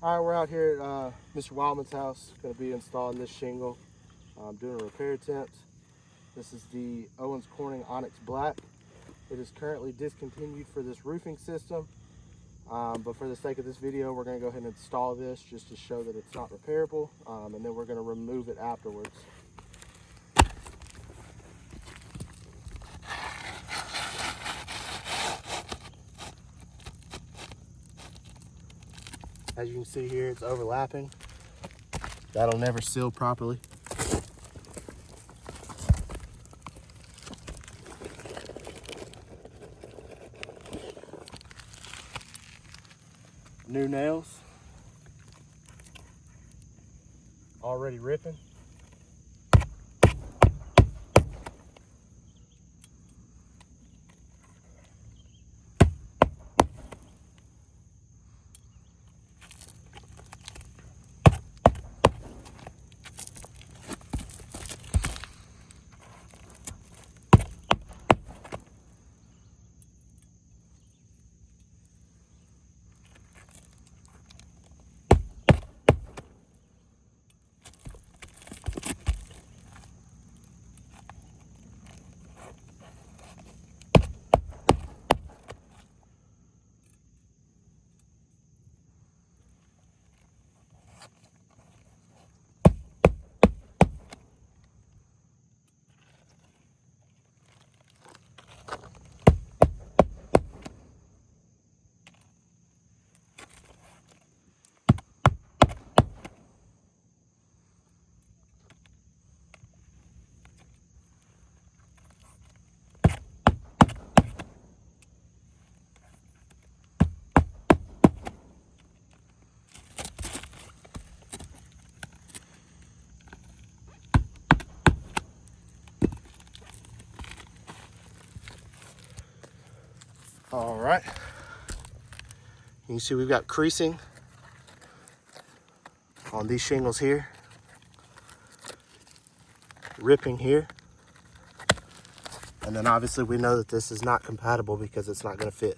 All right, we're out here at Mr. Wildmon's house. Going to be installing this shingle. Doing a repair attempt. This is the Owens Corning Onyx Black. It is currently discontinued for this roofing system, but for the sake of this video, we're going to go ahead and install this just to show that it's not repairable, and then we're going to remove it afterwards. As you can see here, it's overlapping. That'll never seal properly. New nails. Already ripping. All right, you can see we've got creasing on these shingles here, ripping here, and then obviously we know that this is not compatible because it's not going to fit.